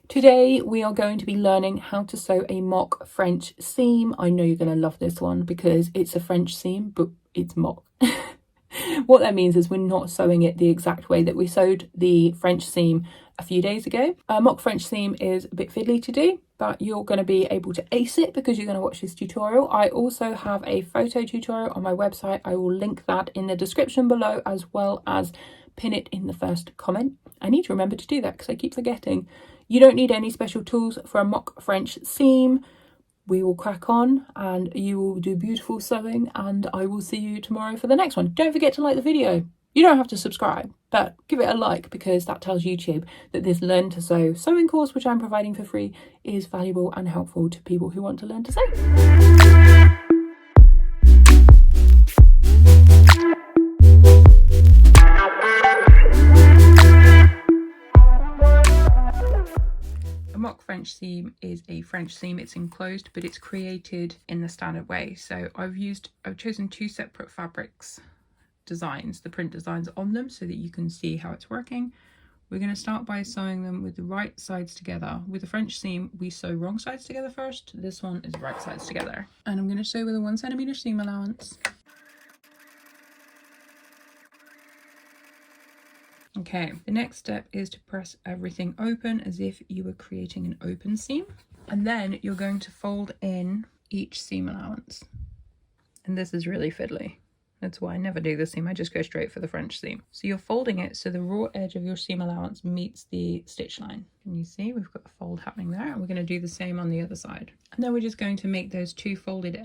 Today we are going to be learning how to sew a mock French seam. I know you're going to love this one because it's a French seam, but it's mock. What that means is we're not sewing it the exact way that we sewed the French seam a few days ago. A mock French seam is a bit fiddly to do, but you're going to be able to ace it because you're going to watch this tutorial. I also have a photo tutorial on my website. I will link that in the description below, as well as pin it in the first comment. I need to remember to do that because I keep forgetting. You don't need any special tools for a mock French seam. We will crack on and you will do beautiful sewing, and I will see you tomorrow for the next one. Don't forget to like the video. You don't have to subscribe, but give it a like because that tells YouTube that this Learn to Sew sewing course, which I'm providing for free, is valuable and helpful to people who want to learn to sew. Mock French seam is a French seam. It's enclosed, but it's created in the standard way. So I've chosen two separate fabrics designs, the print designs on them, so that you can see how it's working. We're going to start by sewing them with the right sides together. With the French seam, we sew wrong sides together first. This one is right sides together. And I'm going to sew with a 1 centimeter seam allowance. Okay, the next step is to press everything open as if you were creating an open seam. And then you're going to fold in each seam allowance. And this is really fiddly. That's why I never do the seam, I just go straight for the French seam. So you're folding it so the raw edge of your seam allowance meets the stitch line. Can you see we've got a fold happening there? And we're going to do the same on the other side. And then we're just going to make those two folded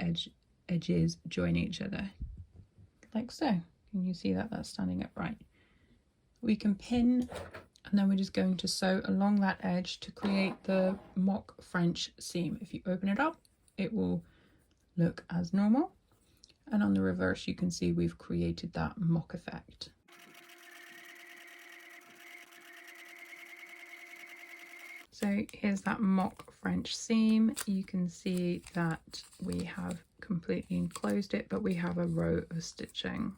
edges join each other. Like so. Can you see that? That's standing upright. We can pin, and then we're just going to sew along that edge to create the mock French seam. If you open it up, it will look as normal. And on the reverse, you can see we've created that mock effect. So here's that mock French seam. You can see that we have completely enclosed it, but we have a row of stitching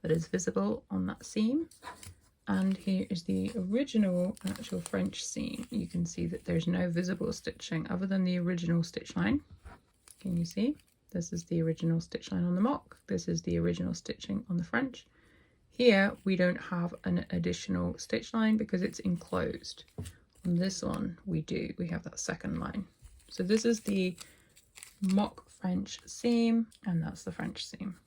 that is visible on that seam. And here is the original actual French seam. You can see that there's no visible stitching other than the original stitch line. Can you see? This is the original stitch line on the mock. This is the original stitching on the French. Here we don't have an additional stitch line because it's enclosed. On this one we do. We have that second line. So this is the mock French seam, and that's the French seam.